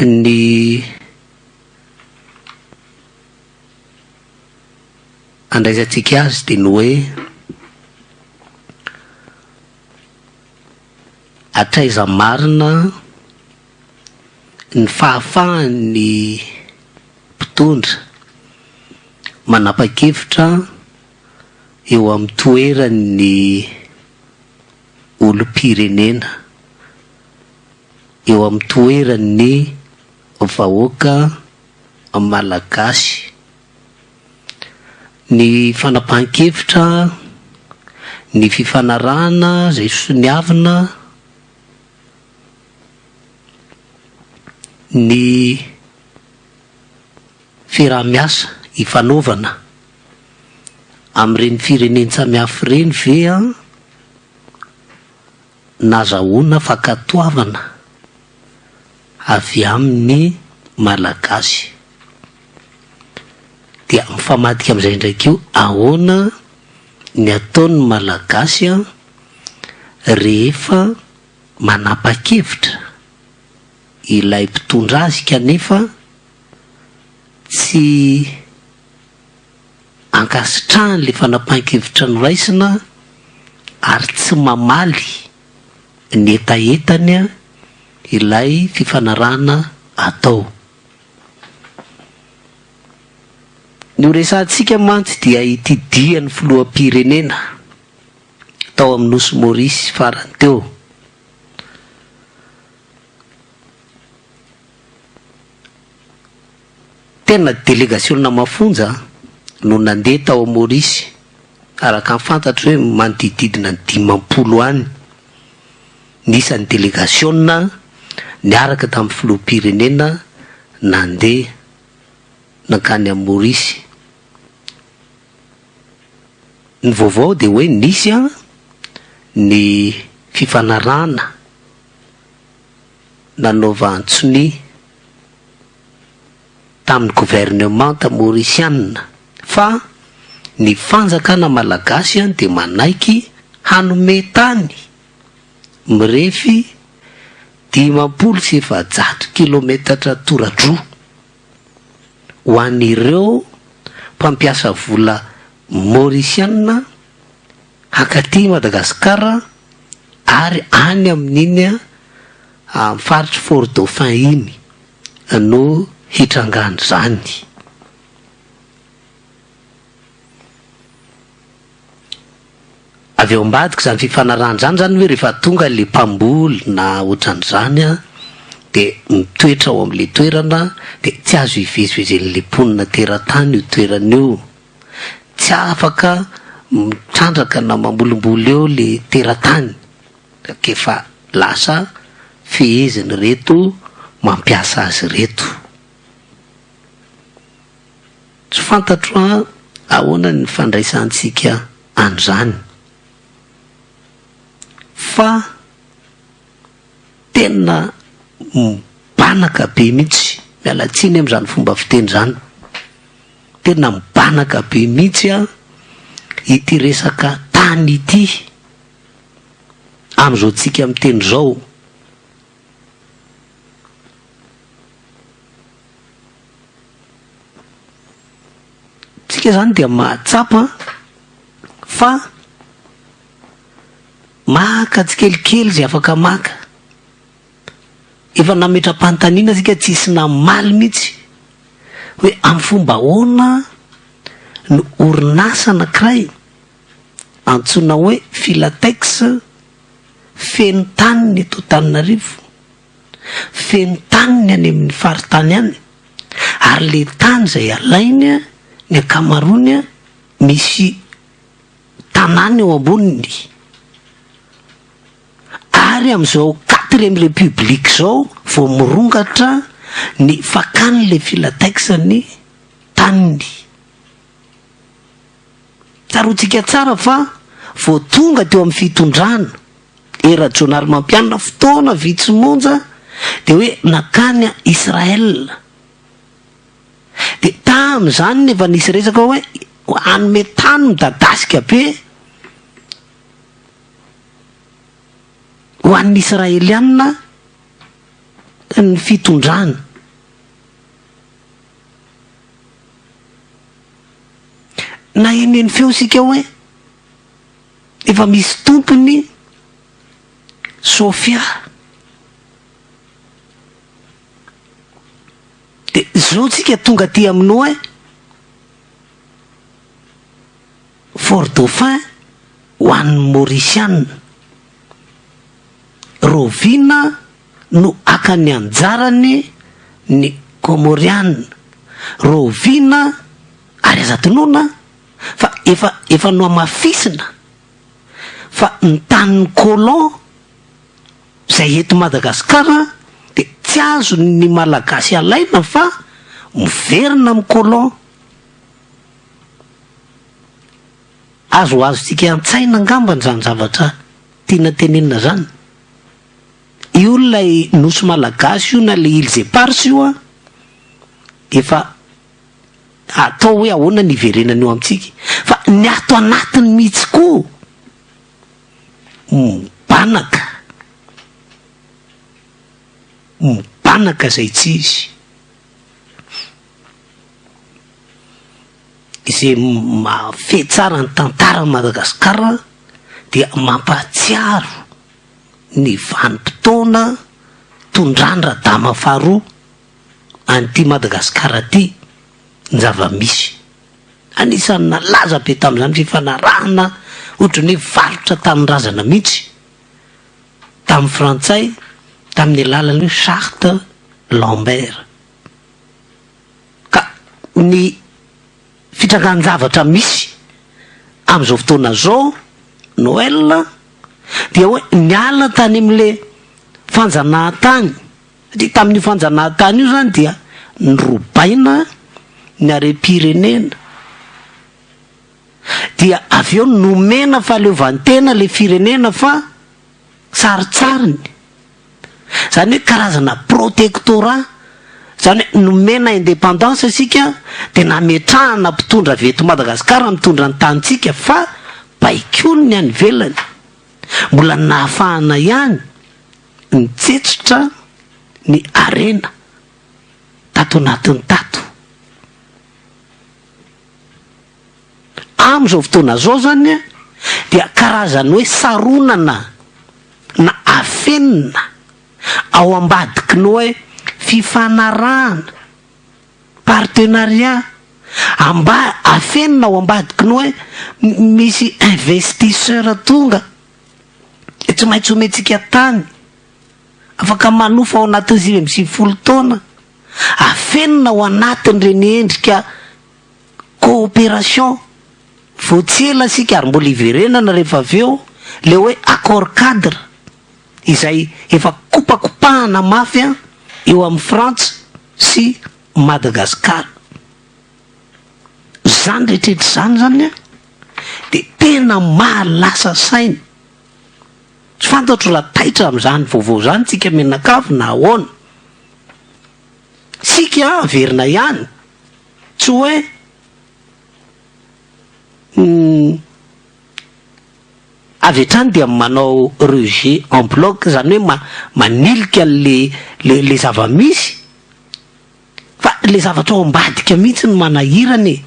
ny andraisantsika azy dia ny hoe atraiza marina ny fahafahan'ny mpitondra manapa-kevitra eo amin'ny toeran'ny olom-pirenena, eo amin'ny toeran'ny vahoaka malagasy. Ny fanapahan-kevitra, ny fifanarahana izay soniavina, ny fiaraha-miasa ifanaovana amin'ireny fireneny samihafa ireny ve nazahoana fankatoavana avy amin'ny malagasy. Dia mifamadika amin'izay ndraiky io, ahoana ny ataon'ny malagasy rehefa manapa-kevitra ilay mpitondra azy kanefa tsy ankasitrahany le fanapahan-kevitra noraisina ary tsy mamaly ny etaetany ilay fifanarahana atao. Ny resantsika mantsy dia ity dian'ny filoham-pirenena tao amin'ny nosy Maorisy farany teo. Tena délégationna mafonja no nandeha tao Maorisy, araka ny fantatro hoe manodididina ny 50 any nisan'ny délégationna niaraka tamin'ny filoham-pirenena nandeha nankany amin'ny Maorisy. Ny vaovao dia hoe nisy ny fifanarahana nanaova antsony tamin'ny gouvernement maorisiana fa ny fanjakana malagasy dia manaiky hanome tany mirefy 500 kilometatra toradroa ho an'ireo mpampiasa vola maorisiana hankaty Madagasikara ary any amin'iny faritry Fort Dauphin iny no hitrangany zany. Avy eo ambadika zany fifanarahana zany hoe rehefa tonga le mpamboly na ohatran'izany dia mitoetra ao amin'le toerana dia tsy azo hivezivezen'le mponina teratany io toerana io, tsy afaka mitrandraka na mambolimboly eo le teratany, efa lasa feheziny reto mampiasa azy reto. Tsy fantatro ahoana ny fandraisantsika an'izany fa tena mibanaka be mihitsy, mialatsiny amin'izany fomba fiteny zany, tena mibanaka be mihitsy ity resaka tany ity amin'izao tsika miteny zao. Tsika zany dia mahatsapa fa maka tsikelikely zay afaka maka, efa nametra-panontaniana tsika tsisy namaly mihitsy hoe amin'ny fomba ahoana no orinasa anankiray antsoina hoe Filatex feno taniny eto Tanindrazana, feno taniny any amin'ny faritany any, ary le tany zay alainy ny ankamarony misy tanàna eo amboniny, ary amin'izao 4e république zao vao mirongatra ny fakan'le Filatex ny taniny. Tsaroantsika tsara fa vao tonga teo amin'ny fitondrana Hery Rajaonarimampianina fotoana vitsy monja dia hoe nakany Israël. Dia tamin'izany nefa nisy resaka hoe hanome tany midadasika be ho an'ny Israeliana ny fitondrana. Na eneny feo sika hoe efa misy tompony Sofia, de zao tsika tonga ty aminao hoe Fort Dauphin ho an'ny Mauritiana, Rovina no akany anjarany ny Comoriana, Rovina ary azatonona fa efa no amafisina fa ny tanin'ny colon zay eto Madagasikara de tsy azo ny malagasy alaina fa miverina amin'ny colon. Azo tsika an-tsaina angambany zany zavatra tiana tenenina zany. Io lay nosy malagasy io na le îles éparses io efa atao hoe ahoana ny iverenana eo amitsika, fa ny ato anatiny mihitsy koa mibanaka zay tsy izy. Izay mafe tsara ny tantara Madagasikara dia mampatsiaro ny vanim-potoana tondrandra dama faharoa an'ity Madagasikara ty ny zava-misy. Anisan'ny nalaza be tamin'izany fifanarahana ohatran'ny hoe varotra tanindrazana mihitsy tamin'ny frantsay tamin'ny alalan'ny hoe charte Lambert. Ka ny fitrangan-javatra misy am'izao fotoana zao Noël dia hoe niala tany am'le fanjanahantany, satria tamin'io fanjanahantany io zany dia nyrobaina ny harem-pirenena, dia avy eo nomena fahaleovantena le firenena fa tsaritsariny, zany hoe karazana protectorat, zany hoe nomena indépendance sika de nametrahana mpitondra avy eto Madagasikara mitondra ny tanitsika fa baikony ny any velany, mbola nahafahana ihany nitsetsotra ny arena tato anatin'ny tato. Am'izao fotoana zao zany dia karazany hoe saronana na afenina ao ambadikinao hoe fifanarahana, partenariat, afenina ao ambadikinao hoe misy investisseur tonga tsy maintsy ometsika tany afaka manofa ao anatin'ny 20 taona, afenina ao anatin'ireny endrika coopération voatsela sika ary mbola iverenana rehefa avy eo le hoe accord cadre izay efa kopakopahana mafy eo amin'ny Frantsa sy Madagasikara. Zany rehetrarehetra zany zany de tena mahalasa saina. Tsy fantatro raha taitra am'izany vaovao zany tsika menakavy na ahoana. Sika averina ihany tsy hoe avy hatrany dia manao rejet en bloc, zany hoe manilika le zava-misy fa le zavatra ao ambadika mihitsy no manahirany.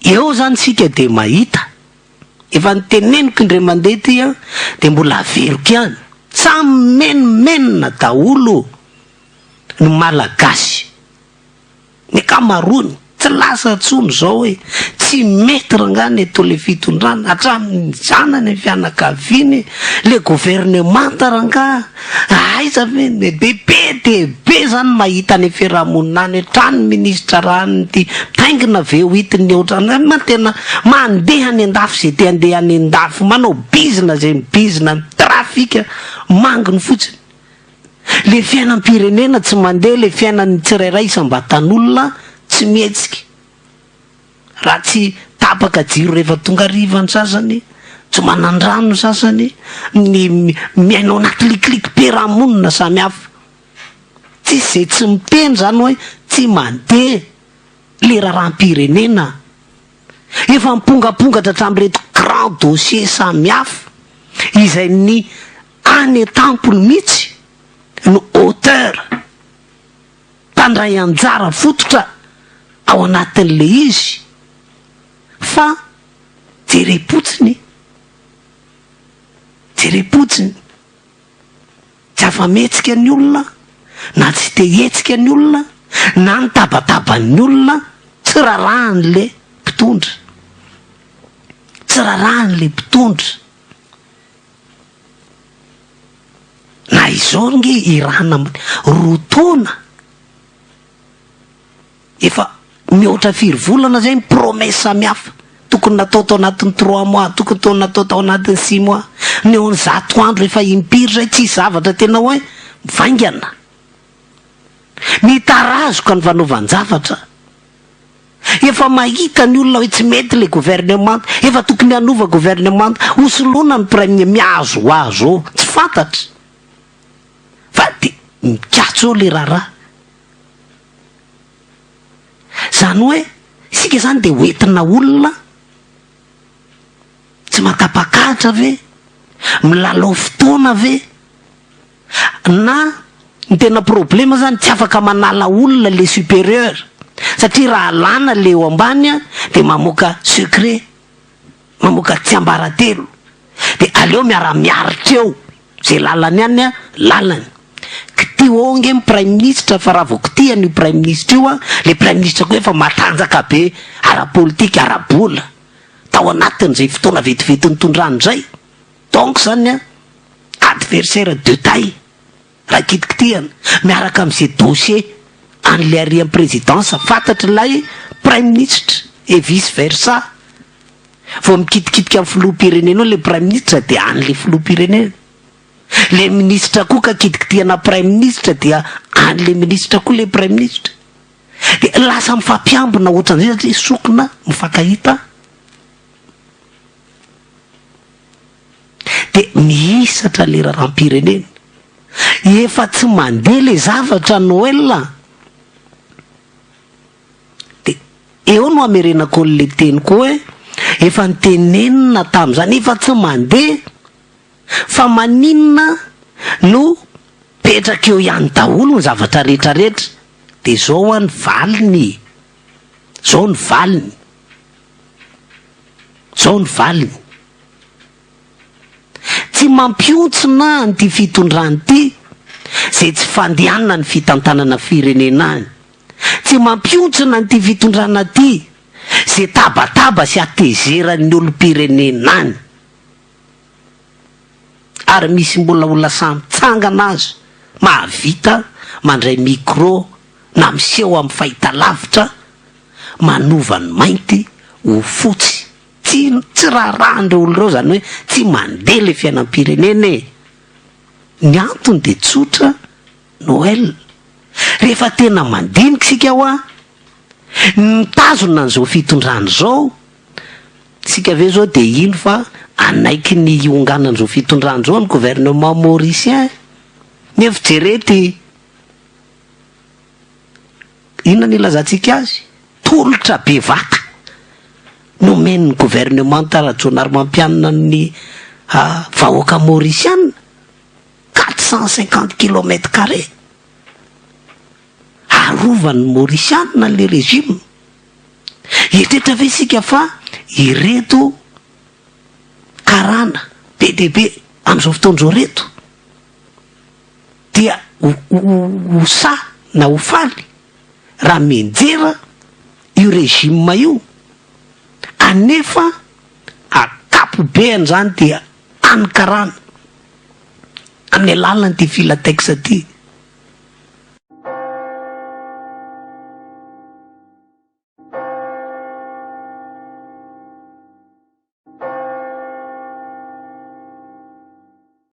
Eo zany sika de mahita efa niteneniko indray mandeha ty de mbola averiko ihany samy menomenina daholo ny malagasy, ny kamarony tsy lasa tsony zao hoe tsy mety rangany eto le fitondrana hatramin'ny zanany ny fianakaviany le gouvernement ranga aiza ve be zany mahita ny fiarahamonina trano ministra rahany ty taingina ve ho hitiny ohatrany ma tena mandeha any andafo zay te andeha any andafo, manao bizina zay mibizina trafika manginy fotsiny. Le fiainam-pirenena tsy mandeha, le fiainan'ny tsirairay isam-batan'olona tsy mihetsika raha tsy tapaka jiro rehefa tonga rivany sasany, tsy manandrano sasany, ny miainao anaty likiliky piarahamonina samy hafa. Tsisy zay tsy miteny zany hoe tsy mandeha le raharam-pirenena efa mipongapongatra hatramin'ireto grand document dossier samihafa izay ny any tampony mihitsy no auteur mpandray anjara fototra ao anatin'le izy fa jerepotsiny tsy afa-metsika ny olona na tsy te hetsika ny olona na ny tabataban'ny olona tsy rarahan'le mpitondra na izao nge irana rotona efa mihoatra 4 volana zay promesse samihafa tokony natao tao anatin'ny 3 mois tokony tao natao tao anatin'ny 6 mois ny eo ny 100 andro efa impiry zay tsy zavatra tena hoe mivaingana mitarazoka ny fanaovan-javatra efa mahita ny olona hoe tsy mety le gouvernement efa tokony hanova gouvernement hosolona ny premier miazo ho azo tsy fantatry fa de mikatso le raharaha zany hoe sika zany de hoentina olona tsy matapakatra ve milalao fotoana ve na ny tena problema zany tsy afaka manala olona le supérieur satria raha lana le eo ambany de mamoaka secret mamoaka tsy ambaratelo de aleo miara-miaritra eo zay lalany any lalany kity onge ny prime ministre fa raha vao kitihany io prime ministre io le prime ministre koa efa matanjaka be ara-politika ara-bola tao anatin'izay fotoana vetivety nitondrany zay donc zany adversaire de taille raha kitikitihana miaraka am'izay dossier an'le arian'ny présidence fantatry lay prime ministre et vice versa vao mikitikitika amin'ny filoham-pirenena le prime ministre de an'le filoham-pirenena le ministre koa ka kitikitihana prime ministre dia an'le ministre koa le prime ministre de lasa mifampiambina ohatran'izay satria sokona mifankahita de mihisatra le raharam-pirenena efa tsy mandeha le zavatra Noël de eo no amerenako le teny koa hoe efa nitenenina tam'izany efa tsy mandeha fa maninona no petraka eo ihany daholo ny zavatra rehetrarehetra de zao any valiny zao ny valiny tsy mampiontsona nyty fitondrany ty zay tsy fandehanana ny fitantanana firenena any tsy mampiontsona nyty fitondrana ty zay tabataba sy atezerany olo-pirenena any ary misy mbola olona samy tsangana azy mahavita mandray micro na miseho amin'ny fahita lavitra manova ny mainty ho fotsy tsy raharahndreo oloreo zany hoe tsy mandeha le fiainam-pirenena ny antony de tsotra Noël rehefa tena mandinika sika ho mitazona an'izao fitondrany zao sika ave zao de ino fa anaiky ny ionganan'izao fitondrany zao ny gouvernement mauricien nefa jerety inona ny ilazantsika azy tolotra bevaka nomen'ny gouvernement Rajaonarimampianina ny vahoaka mauricienne 450 kilomètres carrés arovan'ny mauricienne le régime etrehitra ve sika fa ireto karana be am'izao fotoan'izao reto dia ho sa na ho faly raha menjera io régime io anefa akapobeany zany dia anykarana amin'ny alalany ty filatexa ty